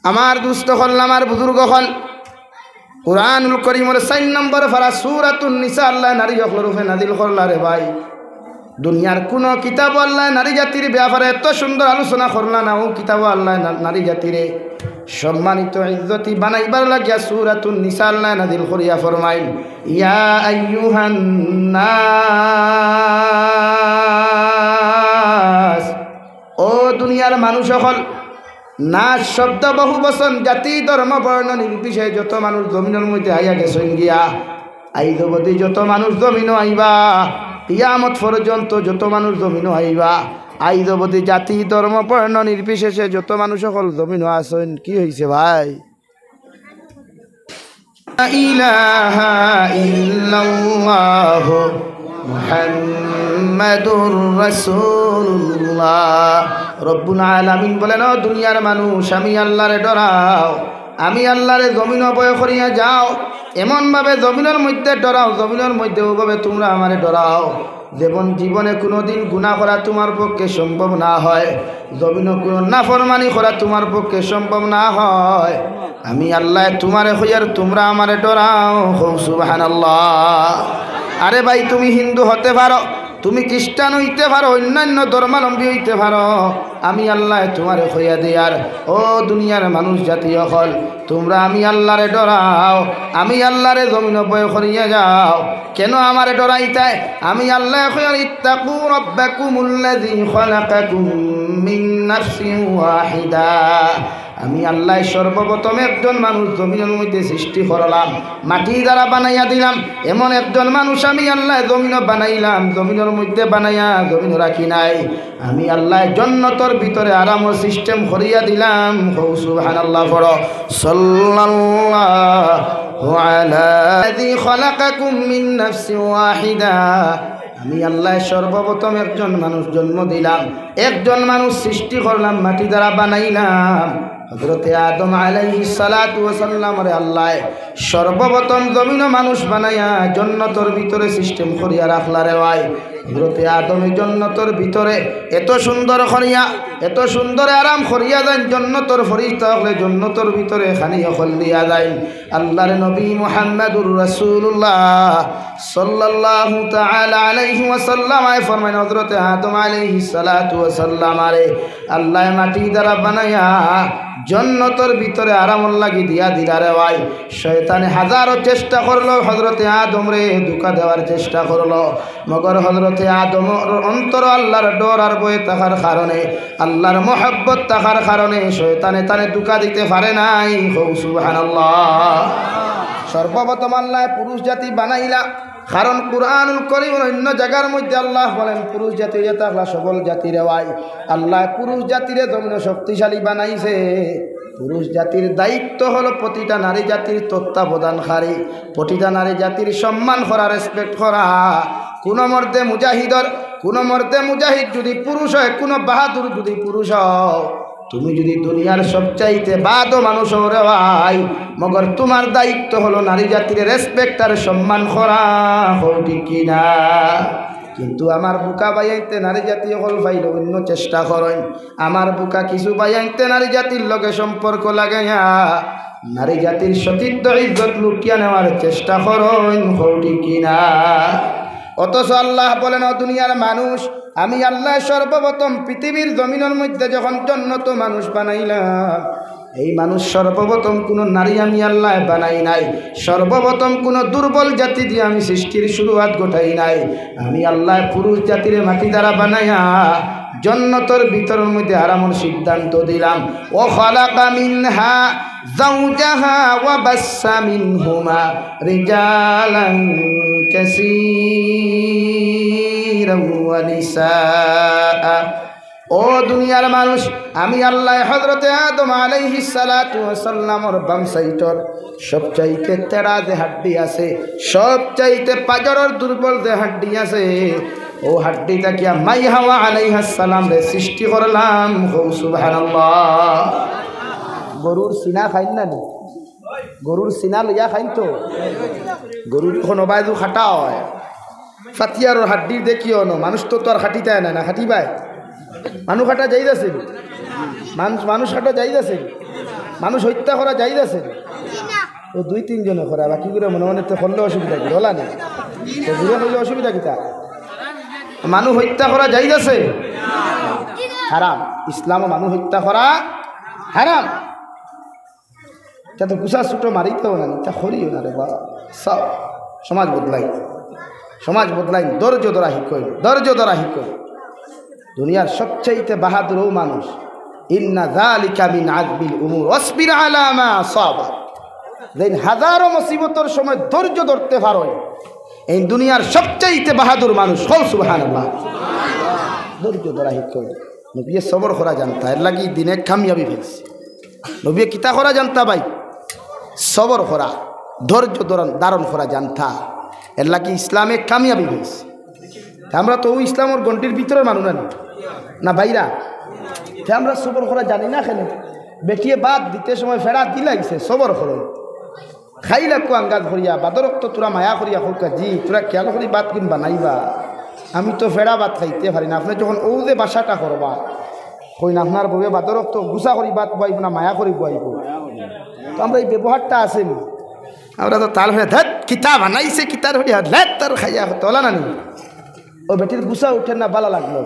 আমার দুস্থ হল আমার বুজুর্গ হল কুরআনুল কারীমের 4 নম্বর পারা সূরাতুন নিসা আল্লাহ নারী হকর উপরে নাযিল করলা রে ভাই। দুনিয়ার কোন কিতাব আল্লাহ নারী জাতির ব্যাপারে এত সুন্দর আলোচনা করলা না, ও কিতাব আল্লাহ নারী জাতিরে সম্মানিত ইজ্জতি বানাইবার লাগিয়া সূরাতুন নিসা আল্লাহ নাযিল করিয়া ফরমাইল, ইয়া আইয়ুহান নাস, ও দুনিয়ার মানুষ হল। নাস শব্দ বহু বচন, জাতি ধর্ম বর্ণ নির্বিশেষে যত মানুষ জমিনের মধ্যে আইয়া গেছেন গিয়া, আইদবদি যত মানুষ জমিন আইবা, কিয়ামত পর্যন্ত যত মানুষ জমিন আইবা, আইদবদি জাতি ধর্ম বর্ণ নির্বিশেষে যত মানুষ সকল জমিন আসেন। কি হয়েছে ভাই? লা ইলাহা ইল্লাল্লাহ মুহাম্মাদুর রাসূলুল্লাহ। রব্বুল আলামিন বলেন, ও দুনিয়ার মানুষ, আমি আল্লাহরে ডরাও, আমি আল্লাহরে জমিন ভয় করিয়া যাও, এমনভাবে জমিনের মধ্যে ডরাও, জমিনের মধ্যে ওভাবে তোমরা আমারে ডরাও যেমন জীবনে কোনো দিন গুনাহ করা তোমার পক্ষে সম্ভব না হয়, জমিনে কোনো নাফরমানি করা তোমার পক্ষে সম্ভব না হয়। আমি আল্লাহ তোমারে হইয়ার তোমরা আমারে ডরাও। সুবহানাল্লাহ। আরে ভাই, তুমি হিন্দু হতে পারো, তুমি খ্রিস্টান হইতে পারো, অন্যান্য ধর্মাবলম্বী হইতে পারো, আমি আল্লাহ তোমারে হইয়া দিয়ার। ও দুনিয়ার মানুষ জাতি হল, তোমরা আমি আল্লাহরে ডরাও, আমি আল্লাহরে জমিন ভয় করিয়া যাও। কেন আমারে ডরাইতায়? আমি আল্লাহ হইয়ার, ইত্তাকু রাব্বাকুমুল্লাযী খালাকাকুম মিন নাফসিন ওয়াহিদা। আমি আল্লাহ সর্বপ্রথম একজন মানুষ জমিনের মধ্যে সৃষ্টি করলাম, মাটি দ্বারা বানাইয়া দিলাম। এমন একজন মানুষ আমি আল্লাহ জমিন বানাইলাম, জমিনের মধ্যে বানাইয়া জমিন রাখি নাই। আমি আল্লাহ জান্নাতের ভিতরে আরামের সিস্টেম করিয়া দিলাম। সুবহানাল্লাহ। পড়ো সাল্লাল্লাহু আলাইহি খালাকাকুম মিন নাফসিন ওয়াহিদা। আমি আল্লাহ সর্বপ্রথম একজন মানুষ জন্ম দিলাম, একজন মানুষ সৃষ্টি করলাম, মাটি দ্বারা বানাইলাম। হযরতে আদম আলাইহিস সালাতু ওয়াস সালাম রে আল্লাহ সর্বপ্রথম জমিন মানুষ বানাইয়া জান্নাতের ভিতরে সিস্টেম করিয়া রাখলা রে ভাই। হযরতে আদমের জান্নাতের ভিতরে এত সুন্দর করিয়া, এত সুন্দর আরাম করিয়া দেন, জান্নাতের ফরিস্তা হলে জান্নাতের ভিতরে খানি হল দিয়া যায়। আল্লাহর নবী মুহাম্মদুর রাসূলুল্লাহ সাল্লাল্লাহু তাআলা আলাইহি ওয়াসাল্লাম আয় ফরমায়, হযরতে আদম আলাইহিস সালাতু ওয়াস সালাম রে আল্লাহ মাটি দ্বারা বানাইয়া জান্নাতের ভিতরে আরামর লাগি দিয়া দিলা রে ভাই। শয়তানে হাজারো চেষ্টা করলো হযরতে আদম রে ধোঁকা দেওয়ার চেষ্টা করলো, মগর হযরতে আদমের অন্তর আল্লাহর ডর আর ভয় থাকার কারণে, আল্লাহর মহব্বত থাকার কারণে শয়তানে তারে ধোঁকা দিতে পারে নাই। সুবহানাল্লাহ। সর্বপ্রথম আল্লাহ পুরুষ জাতি বানাইলা, কারণ কুরআনুল কারীম অন্য জায়গার মধ্যে আল্লাহ বলেন পুরুষ জাতি থাকলা সকল জাতিরে ভাই। আল্লাহ পুরুষ জাতিরে জমিনে শক্তিশালী বানাইছে। পুরুষ জাতির দায়িত্ব হলো প্রতিটা নারী জাতির তত্ত্বাবধানকারী, প্রতিটা নারী জাতির সম্মান করা, রেসপেক্ট করা। কোনো মর্দে মুজাহিদ যদি পুরুষ হয়, কোনো বাহাদুর যদি পুরুষ হও, তুমি যদি দুনিয়ার সবচাইতে বাদও মানুষ রে ভাই, মগর তোমার দায়িত্ব হলো নারী জাতির রেসপেক্ট আর সম্মান করা। ঠিক কিনা? কিন্তু আমার বুকা বাইয়াইতে নারী জাতি হল ভাইল অন্য চেষ্টা করেন, আমার বুকা কিছু বাইয়াইতে নারী জাতির লগে সম্পর্ক লাগাইয়া নারী জাতির সতীত্ব ইজ্জত লুকিয়ে নেওয়ার চেষ্টা করেন। ঠিক কিনা? অথচ আল্লাহ বলেন, ও দুনিয়ার মানুষ, আমি আল্লাহ সর্বপ্রথম পৃথিবীর জমিনের মধ্যে যখন জন্নত মানুষ বানাইলাম, এই মানুষ সর্বপ্রথম কোনো নারী আমি আল্লাহ বানাই নাই, সর্বপ্রথম কোনো দুর্বল জাতি দিয়ে আমি সৃষ্টির শুরুয়াত ঘটাই নাই। আমি আল্লাহ পুরুষ জাতির মাটি দ্বারা বানাইয়া জান্নাতের ভিতরের মধ্যে আরামের সিদ্ধান্ত দিলাম। ও খালাকা মিনহা যাওজাহা ওয়া বাসসা মিনহুমা রিজালান কাসীরান ওয়া নিসা। ও দুনিয়ার মানুষ, আমি আল্লাহ হযরতে আদম আলাইহিস সালাতু ওয়াস সালামের বাম সাইডর সবচাইতে তেড়া যে হাড্ডি আছে, সবচাইতে পাজরের দুর্বল যে হাড্ডি আছে, ও হাড্ডিটা কি মাই হাওয়া আলাইহিস সালাম রে সৃষ্টি করলাম। সুবহানাল্লাহ। গরুর সিনা খাইন না? গরুর সিনা লইয়া খাইন তো? গরুর কোনো বাইজু খাটা হয়, ফাতিয়ার হাড্ডি দেখিও না, মানুষ তো আর খাটিতে না খাটিবাই। মানুষ হাঁটা যাইতেছে, মানুষ হাঁটা যাইতেছে। মানুষ হত্যা করা যাই আছে ও 2-3 জনে করা বাকি করে মনে মনে তো করলে অসুবিধা কি হলা না তো ঘুরে হইলে অসুবিধা কি তা মানুষ হত্যা করা যাই আছে হারাম ইসলামে মানুষ হত্যা করা হারাম তা তো গুছা ছুটো মারিতেও না তা করিও না রে বা সব সমাজ বদলাই ধৈর্য ধরা শিকই দুনিয়ার সবচাইতে বাহাদুর ও মানুষ ইন্না যালিকা মিন আযবিল উমুর ওয়াসবির আলা মা আসাবা যেন হাজারো মুসিবতের সময় ধৈর্য ধরতে পারো এই দুনিয়ার সবচাইতে বাহাদুর মানুষ হল সুবহানাল্লাহ ধৈর্য ধরা শিকই নবী সবর করা জানতা এর লাগি দিনে কামিয়াবি ফেলছে নবী কিতা করা জানতা ভাই সবর করা ধৈর্য ধারণ করা জানতা এর লাগি ইসলামে কামিয়াবি ফেলছে আমরা তো ইসলামের গণ্ডির ভিতরে মানুষ না বাইরা আমরা সবর করা জানি না কেন বেটিয়ে বাদ দিতে সময় ফেরা দিলাইছে সবর করো খাই লাগো আঙ্গাজ করিয়া বাদরক তো তোরা মায়া করিয়া হোক জি তোরা খেয়াল করি বাদ কিন বানাইবা আমি তো ফেরা বাদ খাইতে পারি না আপনি যখন ও যে বাসাটা করবা কই না আপনার বউয়ে বাদরক তো গুছা করি বাদ বইব না মায়া করি বইব তো আমরা এই ব্যবহারটা আসেনি আমরা তো তাল হয়ে ধ্যাত কিতা বানাইছে কিতার হইয়া ধ্যাত তার খাইয়া তোলা না নি ও বেটির গুছা উঠে না ভালো লাগলো